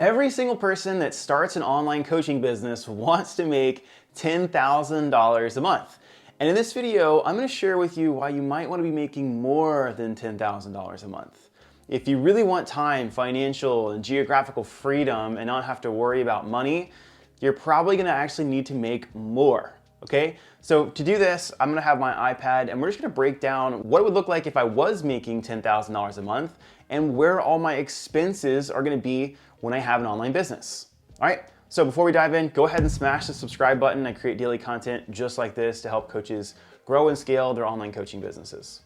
Every single person that starts an online coaching business wants to make $10,000 a month. And in this video, I'm going to share with you why you might want to be making more than $10,000 a month. If you really want time, financial, and geographical freedom and not have to worry about money, you're probably going to actually need to make more. Okay, so to do this, I'm gonna have my iPad and we're just gonna break down what it would look like if I was making $10,000 a month and where all my expenses are gonna be when I have an online business. All right, so before we dive in, go ahead and smash the subscribe button. I create daily content just like this to help coaches grow and scale their online coaching businesses.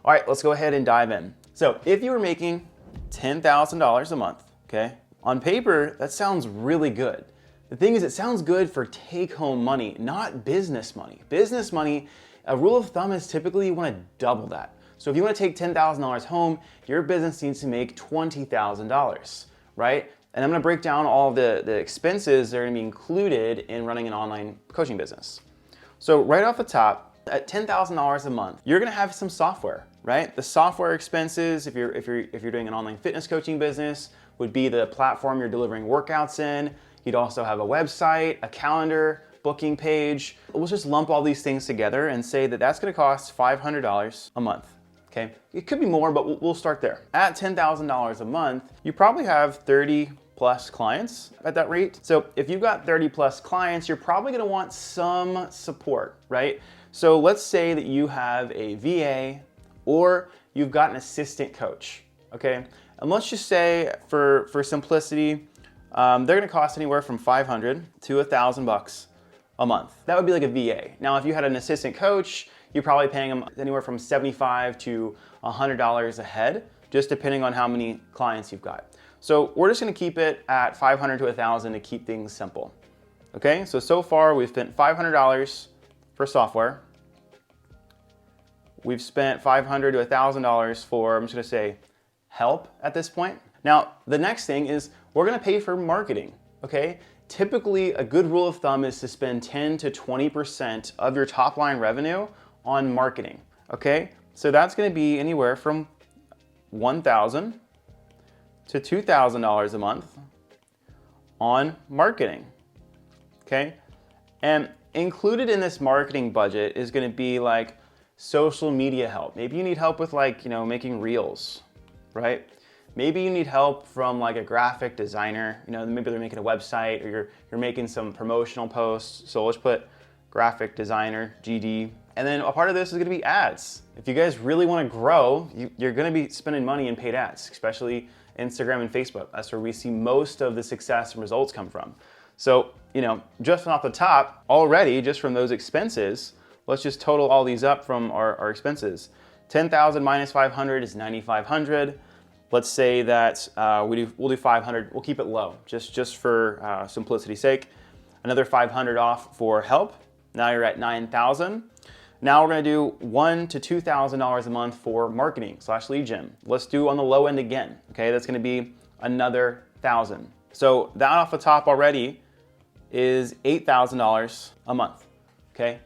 All right, let's go ahead and dive in. So if you were making $10,000 a month, okay, on paper, that sounds really good. The thing is, it sounds good for take-home money, not business money. Business money, a rule of thumb is typically you want to double that. So if you want to take $10,000 home, your business needs to make $20,000, right? And I'm going to break down all of the expenses that are going to be included in running an online coaching business. So right off the top, at $10,000 a month, you're going to have some software, right? The software expenses, if you're doing an online fitness coaching business, would be the platform you're delivering workouts in. You'd also have a website, a calendar, booking page. We'll just lump all these things together and say that that's gonna cost $500 a month, okay? It could be more, but we'll start there. At $10,000 a month, you probably have 30 plus clients at that rate. So if you've got 30 plus clients, you're probably gonna want some support, right? So let's say that you have a VA or you've got an assistant coach, okay? And let's just say for simplicity, they're gonna cost anywhere from $500 to $1,000 a month. That would be like a VA. Now, if you had an assistant coach, you're probably paying them anywhere from $75 to $100 a head, just depending on how many clients you've got. So we're just gonna keep it at $500 to $1,000 to keep things simple. Okay, so far we've spent $500 for software. We've spent $500 to $1,000 for, I'm just gonna say, help at this point. Now, the next thing is we're gonna pay for marketing, okay? Typically, a good rule of thumb is to spend 10 to 20% of your top line revenue on marketing, okay? So that's gonna be anywhere from $1,000 to $2,000 a month on marketing, okay? And included in this marketing budget is gonna be like social media help. Maybe you need help with making reels, right? Maybe you need help from like a graphic designer, maybe they're making a website or you're making some promotional posts. So let's put graphic designer, GD. And then a part of this is gonna be ads. If you guys really wanna grow, you're gonna be spending money in paid ads, especially Instagram and Facebook. That's where we see most of the success and results come from. So, just off the top, already, just from those expenses, let's just total all these up from our expenses. 10,000 minus 500 is 9,500. Let's say that we'll do 500. We'll keep it low, just for simplicity's sake. Another 500 off for help. Now you're at 9,000. Now we're gonna do $1,000 to $2,000 a month for marketing / lead gen. Let's do on the low end again. Okay, that's gonna be another 1,000. So that off the top already is $8,000 a month. Okay.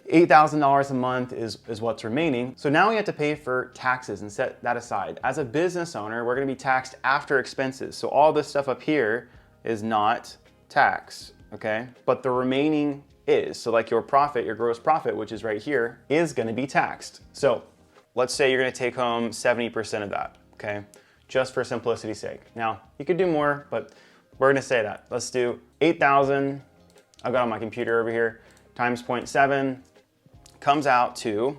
$8,000 a month is what's remaining. So now we have to pay for taxes and set that aside. As a business owner, we're gonna be taxed after expenses. So all this stuff up here is not tax, okay? But the remaining is. So like your profit, your gross profit, which is right here, is gonna be taxed. So let's say you're gonna take home 70% of that, okay? Just for simplicity's sake. Now, you could do more, but we're gonna say that. Let's do 8,000, I've got on my computer over here, times 0.7, comes out to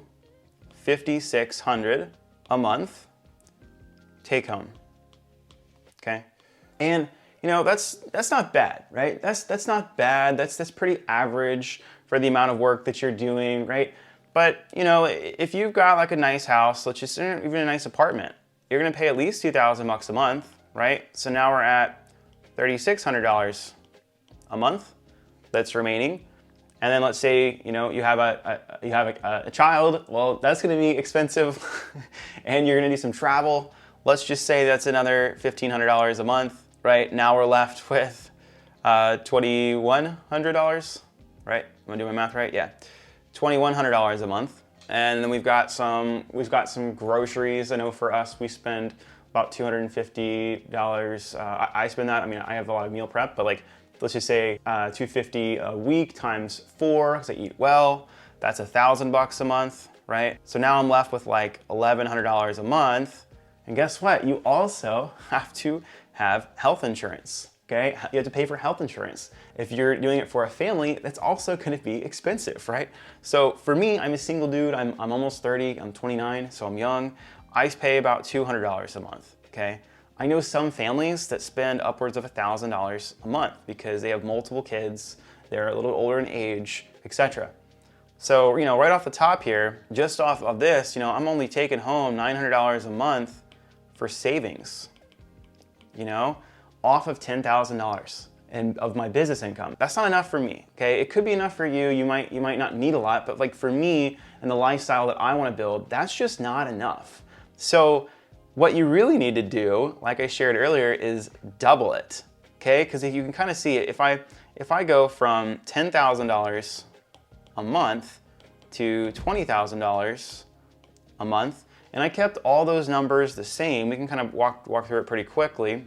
5,600 a month take home, okay? And that's not bad, right? That's not bad. That's pretty average for the amount of work that you're doing, right? But if you've got like a nice house, let's just even a nice apartment, you're gonna pay at least $2,000 a month, right? So now we're at $3,600 a month that's remaining. And then let's say you have a child. Well, that's going to be expensive, and you're going to do some travel. Let's just say that's another $1,500 a month, right? Now we're left with $2,100, right? Am I doing my math right? Yeah, $2,100 a month. And then we've got some groceries. I know for us, we spend about $250. I spend that, I mean, I have a lot of meal prep, but like, let's just say $250 a week times 4, because I eat well, that's $1,000 a month, right? So now I'm left with like $1,100 a month. And guess what? You also have to have health insurance, okay? You have to pay for health insurance. If you're doing it for a family, that's also gonna be expensive, right? So for me, I'm a single dude, I'm almost 30, I'm 29, so I'm young. I pay about $200 a month, okay? I know some families that spend upwards of $1,000 a month because they have multiple kids, they're a little older in age, etc. So, you know, right off the top here, just off of this, you know, I'm only taking home $900 a month for savings, you know, off of $10,000 and of my business income. That's not enough for me, okay? It could be enough for you. You might not need a lot, but like for me and the lifestyle that I want to build, that's just not enough. So what you really need to do, like I shared earlier, is double it, okay? Because if you can kind of see it, if I go from $10,000 a month to $20,000 a month, and I kept all those numbers the same, we can kind of walk through it pretty quickly.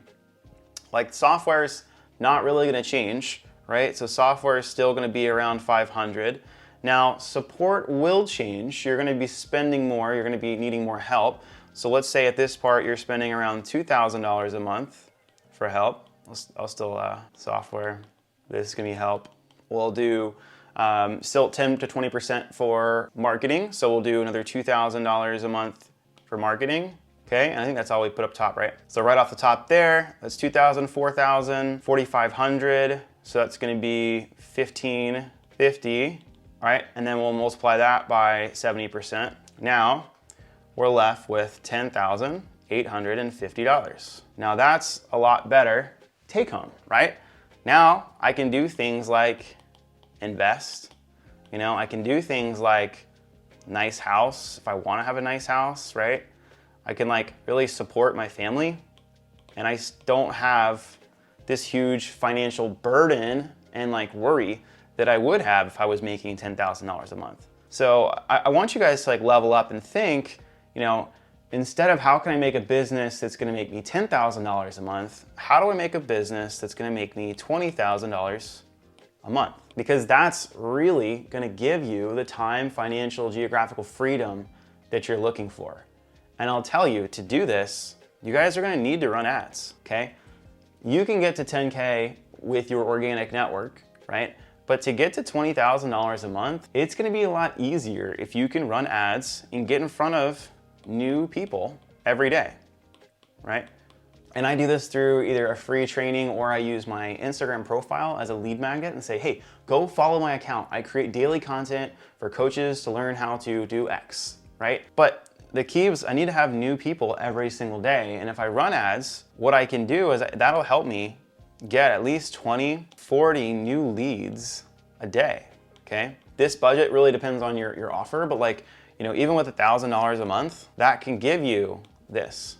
Like software's not really gonna change, right? So software is still gonna be around 500. Now, support will change. You're gonna be spending more, you're gonna be needing more help. So let's say at this part, you're spending around $2,000 a month for help. I'll still, software, this is gonna be help. We'll do still 10 to 20% for marketing. So we'll do another $2,000 a month for marketing. Okay, and I think that's all we put up top, right? So right off the top there, that's 2,000, 4,000, 4,500. So that's gonna be 1,550, right? And then we'll multiply that by 70%. Now, we're left with $10,850. Now that's a lot better take home, right? Now I can do things like invest, you know, I can do things like nice house if I want to have a nice house, right? I can like really support my family, and I don't have this huge financial burden and like worry that I would have if I was making $10,000 a month. So I want you guys to like level up and think, you know, instead of how can I make a business that's gonna make me $10,000 a month, how do I make a business that's gonna make me $20,000 a month? Because that's really gonna give you the time, financial, geographical freedom that you're looking for. And I'll tell you, to do this, you guys are gonna need to run ads, okay? You can get to 10K with your organic network, right? But to get to $20,000 a month, it's gonna be a lot easier if you can run ads and get in front of new people every day, right? And I do this through either a free training, or I use my Instagram profile as a lead magnet and say, hey, go follow my account. I create daily content for coaches to learn how to do X, right? But the key is I need to have new people every single day. And if I run ads, what I can do is that'll help me get at least 20, 40 new leads a day, okay? This budget really depends on your offer, but like, you know, even with $1,000 a month, that can give you this,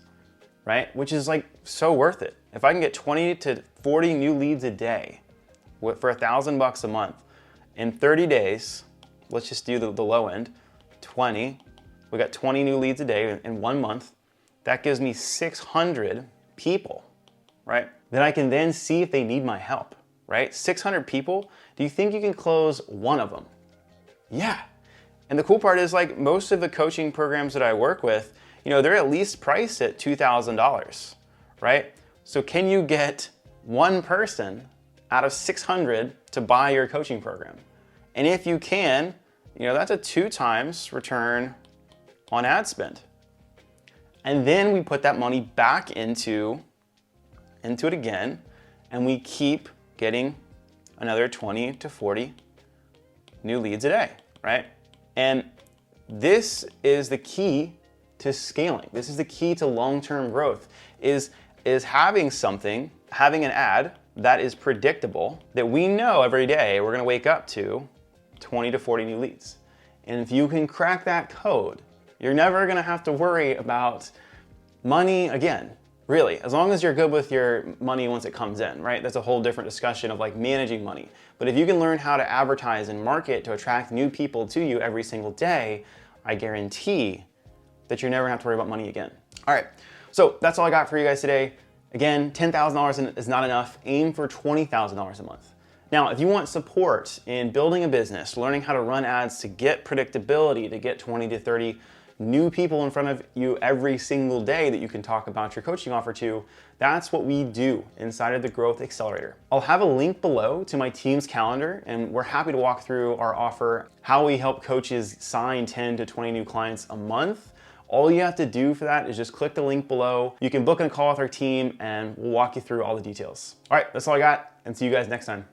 right? Which is like so worth it. If I can get 20 to 40 new leads a day for $1,000 a month in 30 days, let's just do the low end, 20, we got 20 new leads a day in 1 month. That gives me 600 people, right? Then I can then see if they need my help, right? 600 people, do you think you can close one of them? Yeah. And the cool part is like most of the coaching programs that I work with, you know, they're at least priced at $2,000, right? So can you get one person out of 600 to buy your coaching program? And if you can, you know, that's a 2 times return on ad spend. And then we put that money back into it again, and we keep getting another 20 to 40 new leads a day, right? And this is the key to scaling. This is the key to long-term growth, is having an ad that is predictable, that we know every day we're gonna wake up to 20 to 40 new leads. And if you can crack that code, you're never gonna have to worry about money again, really, as long as you're good with your money once it comes in, right? That's a whole different discussion of like managing money. But if you can learn how to advertise and market to attract new people to you every single day, I guarantee that you're never gonna have to worry about money again. All right, So that's all I got for you guys today. Again, $10,000 is not enough. Aim for $20,000 a month. Now, if you want support in building a business, learning how to run ads to get predictability, to get 20 to 30 new people in front of you every single day that you can talk about your coaching offer to, that's what we do inside of the Growth Accelerator. I'll have a link below to my team's calendar, and we're happy to walk through our offer, how we help coaches sign 10 to 20 new clients a month. All you have to do for that is just click the link below. You can book a call with our team and we'll walk you through all the details. All right, that's all I got, and see you guys next time.